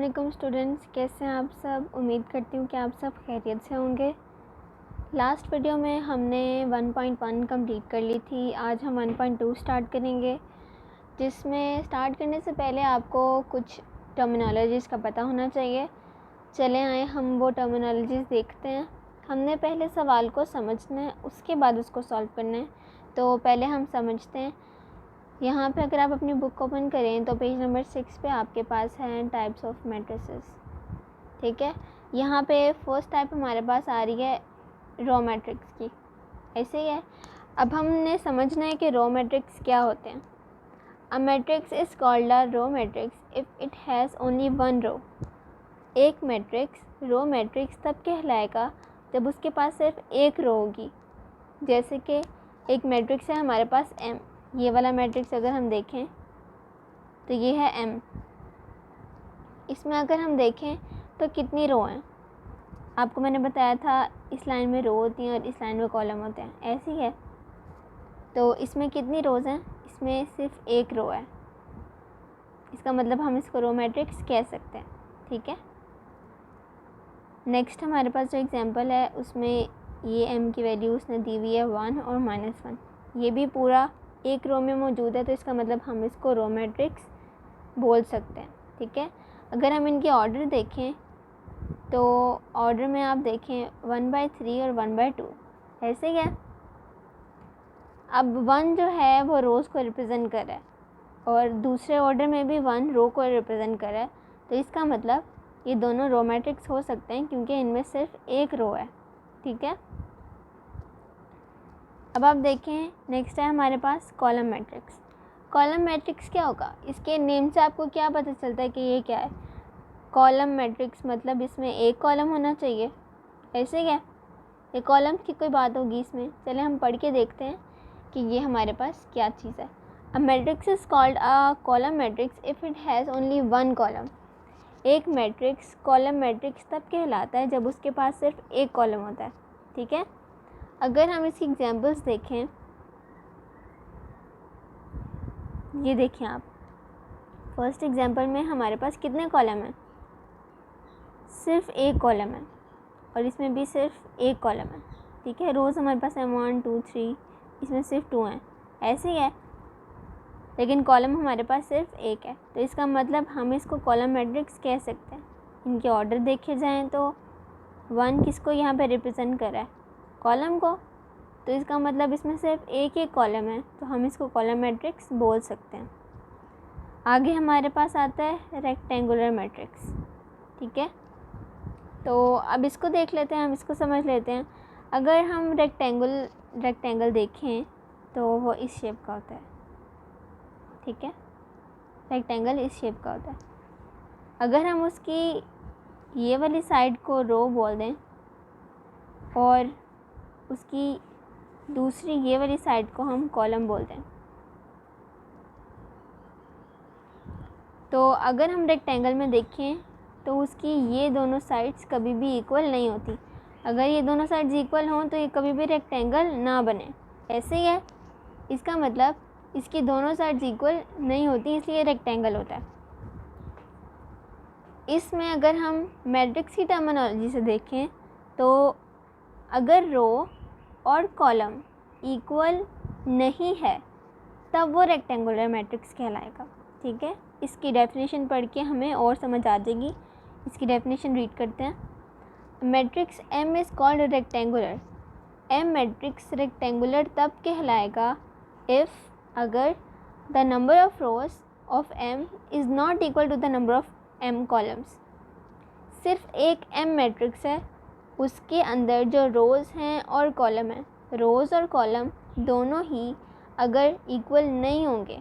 वालेकुम स्टूडेंट्स, कैसे हैं आप सब। उम्मीद करती हूँ कि आप सब खैरियत से होंगे। लास्ट वीडियो में हमने 1.1 कंप्लीट कर ली थी। आज हम 1.2 स्टार्ट करेंगे, जिसमें स्टार्ट करने से पहले आपको कुछ टर्मिनोलॉजीज़ का पता होना चाहिए। चले आए हम वो टर्मिनोलॉजीज़ देखते हैं। हमने पहले सवाल को समझना है, उसके बाद उसको सॉल्व करना है। तो पहले हम समझते हैं। यहाँ पे अगर आप अपनी बुक ओपन करें तो पेज नंबर 6 पे आपके पास है टाइप्स ऑफ मैट्रिसेस। ठीक है, यहाँ पे फर्स्ट टाइप हमारे पास आ रही है रो मैट्रिक्स की। ऐसे ही है। अब हमने समझना है कि रो मैट्रिक्स क्या होते हैं। A matrix is called a row matrix if it has only one row. एक मैट्रिक्स रो मैट्रिक्स तब कहलाएगा जब उसके पास सिर्फ एक रो होगी। जैसे कि एक मैट्रिक्स है हमारे पास M। ये वाला मैट्रिक्स अगर हम देखें तो ये है M। इसमें अगर हम देखें तो कितनी रो हैं, आपको मैंने बताया था इस लाइन में रो होती हैं और इस लाइन में कॉलम होते हैं, ऐसी है। तो इसमें कितनी रोज़ हैं, इसमें सिर्फ एक रो है। इसका मतलब हम इसको रो मैट्रिक्स कह सकते हैं। ठीक है, नेक्स्ट हमारे पास जो एग्जांपल है उसमें ये M की वैल्यू उसने दी हुई है 1 और -1। ये भी पूरा एक रो में मौजूद है, तो इसका मतलब हम इसको रो मैट्रिक्स बोल सकते हैं। ठीक है, अगर हम इनके ऑर्डर देखें तो ऑर्डर में आप देखें 1/3 और 1/2, ऐसे ही है। अब 1 जो है वो रोज़ को रिप्रेजेंट कर रहा है और दूसरे ऑर्डर में भी 1 रो को रिप्रेजेंट कर रहा है, तो इसका मतलब ये दोनों रो मैट्रिक्स हो सकते हैं क्योंकि इनमें सिर्फ एक रो है। ठीक है, अब आप देखें नेक्स्ट है हमारे पास कॉलम मैट्रिक्स। कॉलम मैट्रिक्स क्या होगा, इसके नेम से आपको क्या पता चलता है कि ये क्या है। कॉलम मैट्रिक्स मतलब इसमें एक कॉलम होना चाहिए, ऐसे ही है। ये कॉलम की कोई बात होगी इसमें। चले हम पढ़ के देखते हैं कि ये हमारे पास क्या चीज़ है। अ matrix is called a column matrix if it has only one column. एक मैट्रिक्स कॉलम मैट्रिक्स तब कहलाता है जब उसके पास सिर्फ एक कॉलम होता है। ठीक है, अगर हम इसकी एग्जांपल्स देखें, ये देखें आप, फर्स्ट एग्जांपल में हमारे पास कितने कॉलम हैं, सिर्फ एक कॉलम है और इसमें भी सिर्फ एक कॉलम है। ठीक है, रोज़ हमारे पास है 1 2 3, इसमें सिर्फ 2 हैं, ऐसे ही है। लेकिन कॉलम हमारे पास सिर्फ एक है, तो इसका मतलब हम इसको कॉलम मैट्रिक्स कह सकते हैं। इनके ऑर्डर देखे जाएं तो 1 किसको यहाँ पे रिप्रेजेंट कर रहा है, कॉलम को, तो इसका मतलब इसमें सिर्फ एक ही कॉलम है, तो हम इसको कॉलम मैट्रिक्स बोल सकते हैं। आगे हमारे पास आता है रेक्टेंगुलर मैट्रिक्स। ठीक है, तो अब इसको देख लेते हैं, हम इसको समझ लेते हैं। अगर हम रेक्टेंगल देखें तो वो इस शेप का होता है। ठीक है, रेक्टेंगल इस शेप का होता है। अगर हम उसकी ये वाली साइड को रो बोल दें और उसकी दूसरी ये वाली साइड को हम कॉलम बोल दें, तो अगर हम रेक्टेंगल में देखें तो उसकी ये दोनों साइड्स कभी भी इक्वल नहीं होती। अगर ये दोनों साइड्स इक्वल हों तो ये कभी भी रेक्टेंगल ना बने, ऐसे ही है। इसका मतलब इसकी दोनों साइड्स इक्वल नहीं होती, इसलिए रेक्टेंगल होता है। इसमें अगर हम मैट्रिक्स की टर्मिनोलॉजी से देखें तो अगर रो और कॉलम इक्वल नहीं है तब वो रेक्टेंगुलर मैट्रिक्स कहलाएगा। ठीक है, इसकी डेफिनेशन पढ़ के हमें और समझ आ जाएगी। इसकी डेफिनेशन रीड करते हैं। Matrix M is called rectangular. M matrix rectangular तब कहलाएगा इफ़ अगर the number of rows of M is not equal to the number of M columns. सिर्फ एक M मैट्रिक्स है, उसके अंदर जो रोज़ हैं और कॉलम हैं, रोज़ और कॉलम दोनों ही अगर इक्वल नहीं होंगे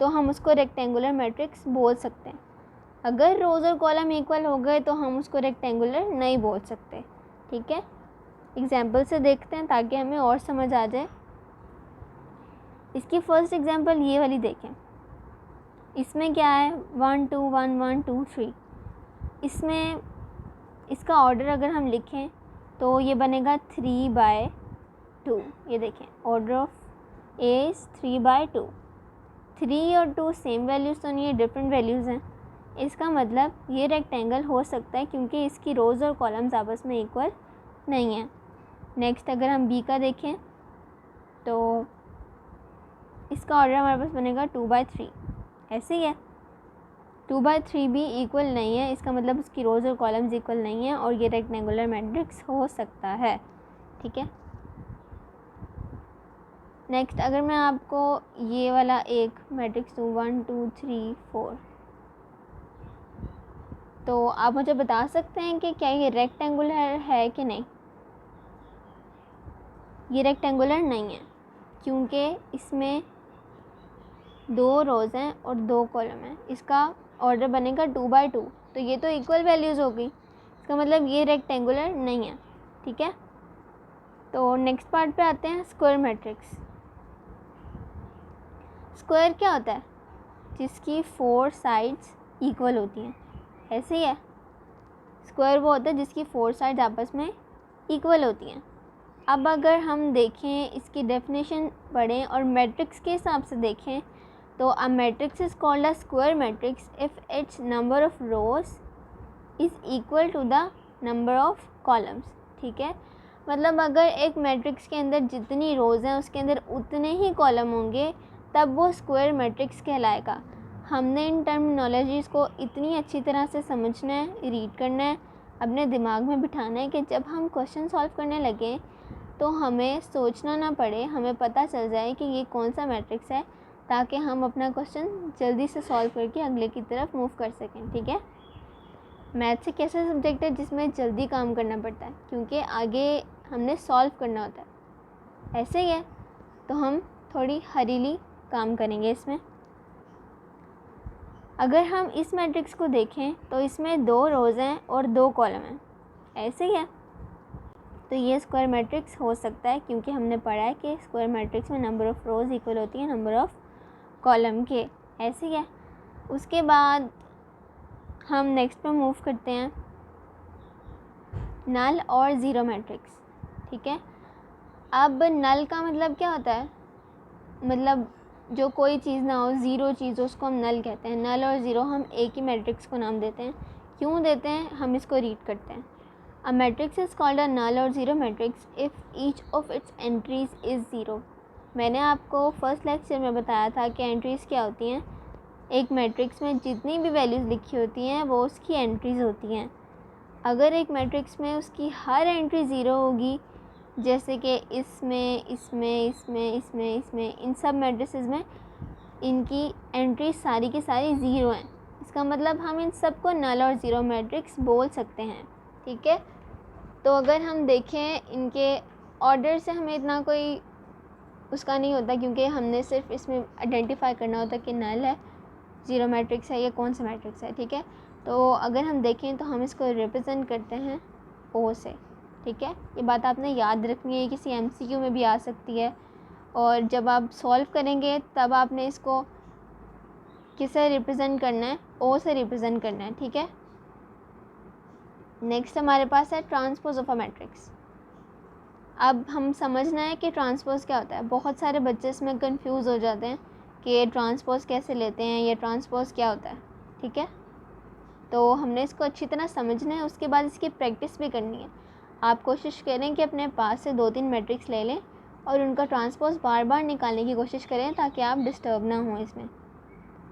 तो हम उसको रेक्टेंगुलर मैट्रिक्स बोल सकते हैं। अगर रोज़ और कॉलम इक्वल हो गए तो हम उसको रेक्टेंगुलर नहीं बोल सकते। ठीक है, एग्जाम्पल से देखते हैं ताकि हमें और समझ आ जाए। इसकी फ़र्स्ट एग्जाम्पल ये वाली देखें। इसमें क्या है 1 2 1 1 2 3। इसमें इसका ऑर्डर अगर हम लिखें तो ये बनेगा 3/2। ये देखें, ऑर्डर ऑफ ए इज़ 3/2। 3 और 2 सेम वैल्यूज़ तो नहीं है, डिफरेंट वैल्यूज़ हैं। इसका मतलब ये रेक्टेंगल हो सकता है क्योंकि इसकी रोज़ और कॉलम्स आपस में इक्वल नहीं है। नेक्स्ट अगर हम बी का देखें तो इसका ऑर्डर हमारे पास बनेगा 2/3, ऐसे ही है। 2/3 भी इक्वल नहीं है, इसका मतलब उसकी रोज़ और कॉलम्स इक्वल नहीं है और ये रेक्टेंगुलर मैट्रिक्स हो सकता है, ठीक है। नेक्स्ट अगर मैं आपको ये वाला एक मैट्रिक्स दूँ 1 2 3 4, तो आप मुझे बता सकते हैं कि क्या ये रेक्टेंगुलर है कि नहीं। ये रेक्टेंगुलर नहीं है क्योंकि इसमें 2 रोज़ हैं और 2 कॉलम हैं। इसका ऑर्डर बनेगा 2/2, तो ये तो इक्वल वैल्यूज़ हो गई, इसका मतलब ये रेक्टेंगुलर नहीं है, ठीक है। तो नेक्स्ट पार्ट पे आते हैं, स्क्वायर मैट्रिक्स। स्क्वायर क्या होता है? जिसकी 4 साइड्स इक्वल होती हैं, ऐसे ही है। स्क्वायर वो होता है जिसकी 4 साइड्स आपस में इक्वल होती हैं। अब अगर हम देखें, इसकी डेफिनेशन पढ़ें और मैट्रिक्स के हिसाब से देखें तो a matrix is called a square matrix if its number of rows is equal to the number of columns, ठीक है। मतलब अगर एक मैट्रिक्स के अंदर जितनी रोज़ हैं उसके अंदर उतने ही कॉलम होंगे तब वो स्क्वायर मैट्रिक्स कहलाएगा। हमने इन टर्मिनोलॉजीज़ को इतनी अच्छी तरह से समझना है, रीड करना है, अपने दिमाग में बिठाना है कि जब हम क्वेश्चन सॉल्व करने लगें तो हमें सोचना ना पड़े, हमें पता चल जाए कि ये कौन सा मैट्रिक्स है, ताकि हम अपना क्वेश्चन जल्दी से सॉल्व करके अगले की तरफ मूव कर सकें, ठीक है। मैथ्स एक ऐसा सब्जेक्ट है जिसमें जल्दी काम करना पड़ता है क्योंकि आगे हमने सॉल्व करना होता है, ऐसे ही है। तो हम थोड़ी हरीली काम करेंगे इसमें। अगर हम इस मैट्रिक्स को देखें तो इसमें 2 रोज़ हैं और 2 कॉलम हैं, ऐसे ही है। तो ये स्क्वायर मैट्रिक्स हो सकता है क्योंकि हमने पढ़ा है कि स्क्वायर मैट्रिक्स में नंबर ऑफ़ रोज़ इक्वल होती है नंबर ऑफ़ कॉलम के, ऐसे ही है। उसके बाद हम नेक्स्ट पे मूव करते हैं, नल और ज़ीरो मैट्रिक्स, ठीक है। अब नल का मतलब क्या होता है? मतलब जो कोई चीज़ ना हो, ज़ीरो चीज़ हो, उसको हम नल कहते हैं। नल और ज़ीरो हम एक ही मैट्रिक्स को नाम देते हैं। क्यों देते हैं, हम इसको रीड करते हैं। A matrix is called a null और zero matrix if each of its entries is zero. मैंने आपको फर्स्ट लेक्चर में बताया था कि एंट्रीज़ क्या होती हैं। एक मैट्रिक्स में जितनी भी वैल्यूज़ लिखी होती हैं वो उसकी एंट्रीज़ होती हैं। अगर एक मैट्रिक्स में उसकी हर एंट्री ज़ीरो होगी, जैसे कि इसमें इसमें इसमें इसमें इसमें इन सब मैट्रिसेस में इनकी एंट्री सारी की सारी ज़ीरो हैं, इसका मतलब हम इन सब को नल और ज़ीरो मैट्रिक्स बोल सकते हैं, ठीक है। तो अगर हम देखें इनके ऑर्डर से हमें इतना कोई उसका नहीं होता क्योंकि हमने सिर्फ इसमें आइडेंटिफाई करना होता कि नल है, ज़ीरो मैट्रिक्स है या कौन सा मैट्रिक्स है, ठीक है। तो अगर हम देखें तो हम इसको रिप्रेजेंट करते हैं ओ से, ठीक है। ये बात आपने याद रखनी है, किसी एमसीक्यू में भी आ सकती है और जब आप सॉल्व करेंगे तब आपने इसको किससे रिप्रेजेंट करना है, ओ से रिप्रेजेंट करना है, ठीक है। नेक्स्ट हमारे पास है ट्रांसपोज ऑफ अ मैट्रिक्स। अब हम समझना है कि ट्रांसपोज क्या होता है। बहुत सारे बच्चे इसमें कंफ्यूज हो जाते हैं कि ये ट्रांसपोज कैसे लेते हैं, ये ट्रांसपोज क्या होता है, ठीक है। तो हमने इसको अच्छी तरह समझना है, उसके बाद इसकी प्रैक्टिस भी करनी है। आप कोशिश करें कि अपने पास से 2-3 मैट्रिक्स ले लें और उनका ट्रांसपोज बार बार निकालने की कोशिश करें ताकि आप डिस्टर्ब ना हो इसमें।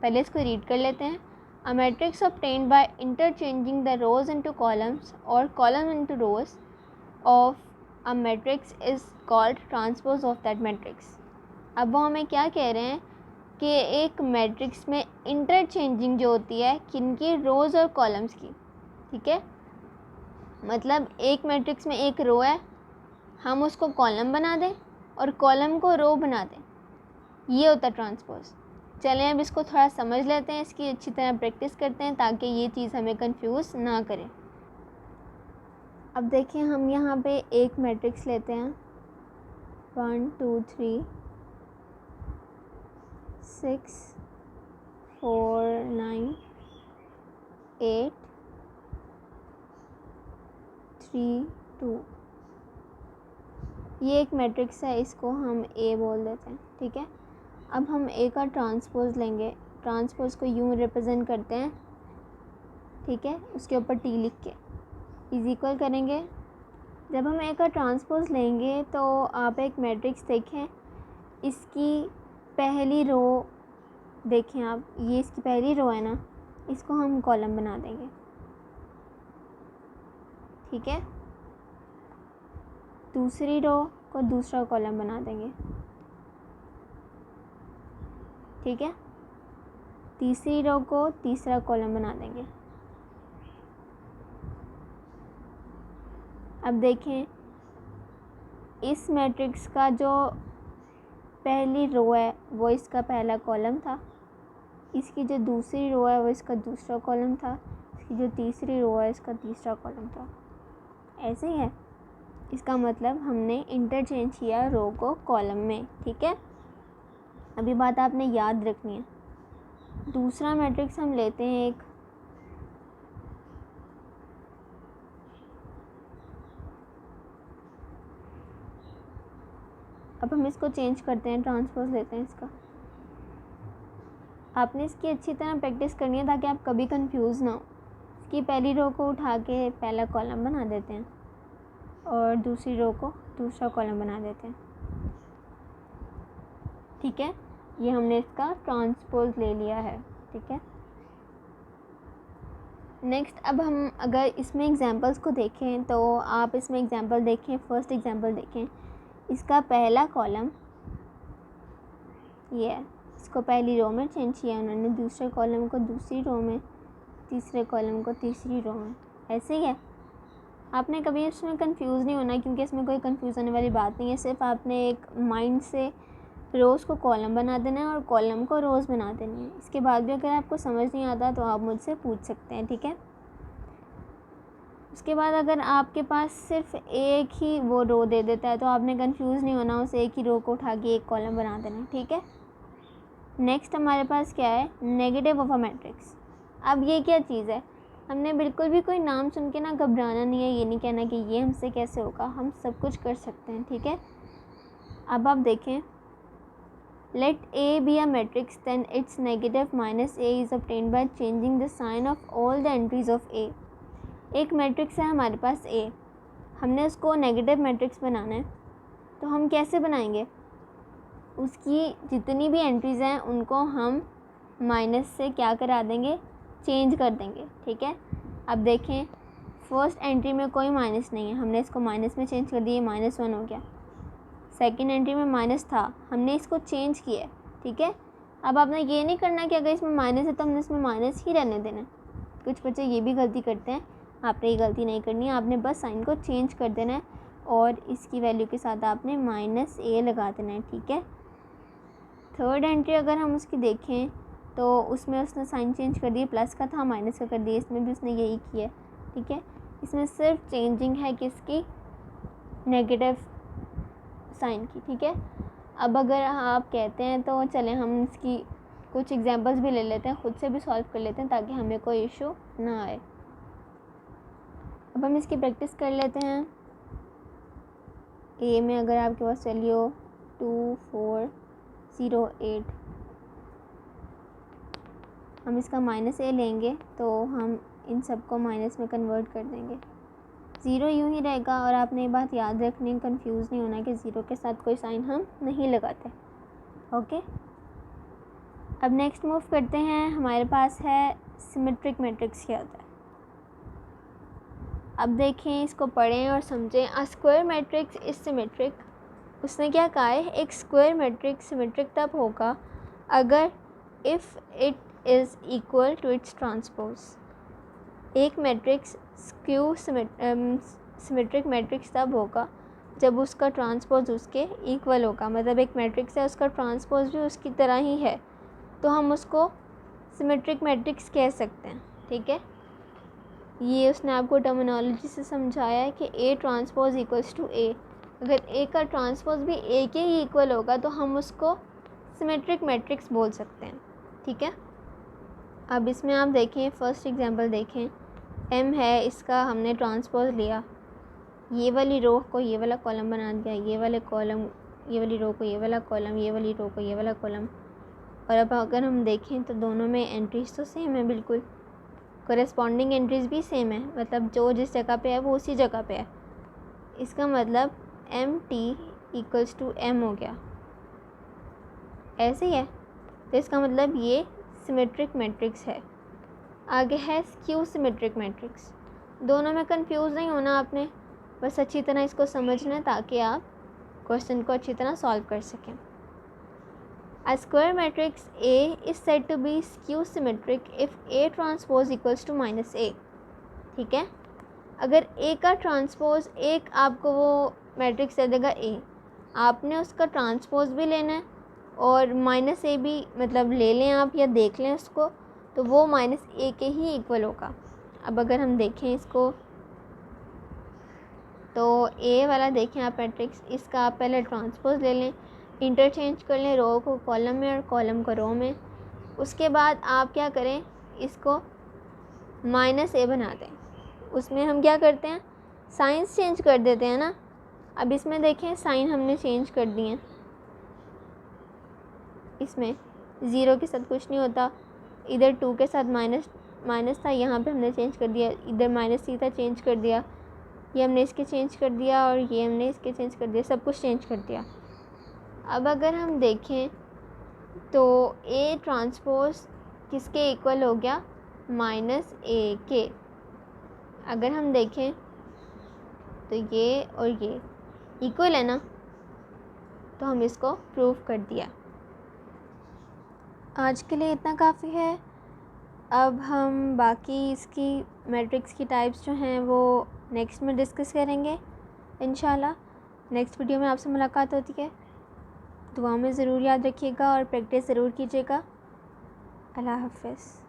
पहले इसको रीड कर लेते हैं। A matrix obtained by interchanging the rows into columns और column into rows of a matrix is called transpose of that matrix. अब वो हमें क्या कह रहे हैं कि एक मैट्रिक्स में इंटरचेंजिंग जो होती है किनकी, रोज़ और कॉलम्स की, ठीक है। मतलब एक मैट्रिक्स में एक रो है, हम उसको कॉलम बना दें और कॉलम को रो बना दें, ये होता है ट्रांसपोज। चलें अब इसको थोड़ा समझ लेते हैं, इसकी अच्छी तरह प्रैक्टिस करते हैं ताकि ये चीज़ हमें कंफ्यूज ना करे। अब देखिए हम यहाँ पे एक मैट्रिक्स लेते हैं 1 2 3 6 4 9 8 3 2। ये एक मैट्रिक्स है, इसको हम ए बोल देते हैं, ठीक है। अब हम ए का ट्रांसपोज लेंगे। ट्रांसपोज को यूँ रिप्रेजेंट करते हैं ठीक है, उसके ऊपर टी लिख के इज इक्वल करेंगे। जब हम ए का ट्रांसपोज लेंगे तो आप एक मैट्रिक्स देखें, इसकी पहली रो देखें आप, ये इसकी पहली रो है ना, इसको हम कॉलम बना देंगे। ठीक है, दूसरी रो को दूसरा कॉलम बना देंगे। ठीक है, तीसरी रो को तीसरा कॉलम बना देंगे। अब देखें, इस मैट्रिक्स का जो पहली रो है वो इसका पहला कॉलम था, इसकी जो दूसरी रो है वो इसका दूसरा कॉलम था, इसकी जो तीसरी रो है इसका तीसरा कॉलम था। ऐसे ही है, इसका मतलब हमने इंटरचेंज किया रो को कॉलम में। ठीक है, अभी बात आपने याद रखनी है। दूसरा मैट्रिक्स हम लेते हैं एक, अब हम इसको चेंज करते हैं, ट्रांसपोज लेते हैं इसका। आपने इसकी अच्छी तरह प्रैक्टिस करनी है ताकि आप कभी कंफ्यूज ना हो। इसकी पहली रो को उठा के पहला कॉलम बना देते हैं और दूसरी रो को दूसरा कॉलम बना देते हैं। ठीक है, ये हमने इसका ट्रांसपोज ले लिया है। ठीक है, नेक्स्ट अब हम अगर इसमें एग्जांपल्स को देखें तो आप इसमें एग्जांपल देखें, फर्स्ट एग्जांपल देखें। इसका पहला कॉलम ये है, इसको पहली रो में चेंज किया उन्होंने, दूसरे कॉलम को दूसरी रो में, तीसरे कॉलम को तीसरी रो में। ऐसे ही है, आपने कभी इसमें कंफ्यूज नहीं होना क्योंकि इसमें कोई कंफ्यूज होने वाली बात नहीं है। सिर्फ आपने एक माइंड से रोज़ को कॉलम बना देना है और कॉलम को रोज़ बना देनी है। इसके बाद भी अगर आपको समझ नहीं आता तो आप मुझसे पूछ सकते हैं। ठीक है, उसके बाद अगर आपके पास सिर्फ एक ही वो रो दे देता है तो आपने कंफ्यूज नहीं होना, उस एक ही रो को उठा के एक कॉलम बना देना है। ठीक है, नेक्स्ट हमारे पास क्या है, नेगेटिव ऑफ अ मैट्रिक्स। अब ये क्या चीज़ है, हमने बिल्कुल भी कोई नाम सुन के ना घबराना नहीं है, ये नहीं कहना कि ये हमसे कैसे होगा, हम सब कुछ कर सकते हैं। ठीक है, अब आप देखें, let A be a matrix then its negative minus A is obtained by changing the sign of all the entries of A. एक मैट्रिक्स है हमारे पास ए, हमने उसको नेगेटिव मैट्रिक्स बनाना है, तो हम कैसे बनाएंगे, उसकी जितनी भी एंट्रीज़ हैं उनको हम माइनस से क्या करा देंगे, चेंज कर देंगे। ठीक है, अब देखें, फर्स्ट एंट्री में कोई माइनस नहीं है, हमने इसको माइनस में चेंज कर दिया, -1 हो गया। सेकंड एंट्री में माइनस था, हमने इसको चेंज किया है। ठीक है, अब आपने ये नहीं करना कि अगर इसमें माइनस है तो हमने इसमें माइनस ही रहने देना। कुछ बच्चे ये भी गलती करते हैं, आपने ये गलती नहीं करनी है, आपने बस साइन को चेंज कर देना है और इसकी वैल्यू के साथ आपने -a लगा देना है। ठीक है, थर्ड एंट्री अगर हम उसकी देखें तो उसमें उसने साइन चेंज कर दिया, प्लस का था माइनस का कर दिया, इसमें भी उसने यही किया। ठीक है, इसमें सिर्फ चेंजिंग है किसकी, नेगेटिव साइन की। ठीक है, अब अगर आप कहते हैं तो चलें हम इसकी कुछ एग्जांपल्स भी ले लेते हैं, ख़ुद से भी सॉल्व कर लेते हैं ताकि हमें कोई इशू ना आए। अब हम इसकी प्रैक्टिस कर लेते हैं। ए में अगर आपके पास वैल्यू 2408, हम इसका -a लेंगे तो हम इन सब को माइनस में कन्वर्ट कर देंगे, 0 यूँ ही रहेगा। और आपने ये बात याद रखनी, कंफ्यूज नहीं होना कि 0 के साथ कोई साइन हम नहीं लगाते। ओके, अब नेक्स्ट मूव करते हैं, हमारे पास है सिमेट्रिक मैट्रिक्स क्या होता है। अब देखें, इसको पढ़ें और समझें। अ स्क्वायर मैट्रिक्स इज सिमेट्रिक, उसने क्या कहा है, एक स्क्वायर मैट्रिक्स सिमेट्रिक तब होगा अगर if it is equal to its transpose. एक मैट्रिक्स स्क्यू सिमेट्रिक मैट्रिक्स तब होगा जब उसका ट्रांसपोज उसके इक्वल होगा। मतलब एक मैट्रिक्स है, उसका ट्रांसपोज भी उसकी तरह ही है, तो हम उसको सिमेट्रिक मैट्रिक्स कह सकते हैं। ठीक है, ये उसने आपको टर्मिनोलॉजी से समझाया है कि ए ट्रांसपोज इक्वल्स टू ए। अगर ए का ट्रांसपोज भी ए के ही इक्वल होगा तो हम उसको सिमेट्रिक मैट्रिक्स बोल सकते हैं। ठीक है, अब इसमें आप देखें, फर्स्ट एग्जांपल देखें, एम है, इसका हमने ट्रांसपोज लिया, ये वाली रो को ये वाला कॉलम बना दिया, ये वाले कॉलम, ये वाली रो को ये वाला कॉलम, ये वाली रो को ये वाला कॉलम। और अब अगर हम देखें तो दोनों में एंट्रीज तो सेम है बिल्कुल। कोरेस्पॉन्डिंग एंट्रीज भी सेम है, मतलब जो जिस जगह पे है वो उसी जगह पे है। इसका मतलब MT इक्वल्स टू M हो गया, ऐसे ही है। तो इसका मतलब ये सिमेट्रिक मैट्रिक्स है। आगे है स्क्यू सिमेट्रिक मैट्रिक्स। दोनों में कंफ्यूज नहीं होना आपने, बस अच्छी तरह इसको समझना है ताकि आप क्वेश्चन को अच्छी तरह सॉल्व कर सकें। A square matrix A is said to be skew symmetric if A transpose equals to -A। ठीक है, अगर A का ट्रांसपोज एक आपको वो मैट्रिक्स दे देगा A, आपने उसका ट्रांसपोज भी लेना है और -A भी मतलब ले लें आप या देख लें उसको, तो वो -A के ही इक्वल होगा। अब अगर हम देखें इसको तो A वाला देखें आप मैट्रिक्स, इसका आप पहले ट्रांसपोज ले लें, इंटरचेंज कर लें रो को कॉलम में और कॉलम को रो में। उसके बाद आप क्या करें, इसको -A बना दें। उसमें हम क्या करते हैं, साइंस चेंज कर देते हैं ना। अब इसमें देखें साइन हमने चेंज कर दिए हैं, इसमें 0 के साथ कुछ नहीं होता, इधर 2 के साथ माइनस था, यहाँ पे हमने चेंज कर दिया, इधर -C था चेंज कर दिया, ये हमने इसके चेंज कर दिया और ये हमने इसके चेंज कर दिया, सब कुछ चेंज कर दिया। अब अगर हम देखें तो A ट्रांसपोज किसके इक्वल हो गया, -A के। अगर हम देखें तो ये और ये इक्वल है ना, तो हम इसको प्रूव कर दिया। आज के लिए इतना काफ़ी है। अब हम बाकी इसकी मैट्रिक्स की टाइप्स जो हैं वो नेक्स्ट में डिस्कस करेंगे इंशाल्लाह। नेक्स्ट वीडियो में आपसे मुलाकात होती है। दुआ में ज़रूर याद रखिएगा और प्रैक्टिस ज़रूर कीजिएगा। अल्लाह हाफ़िज़।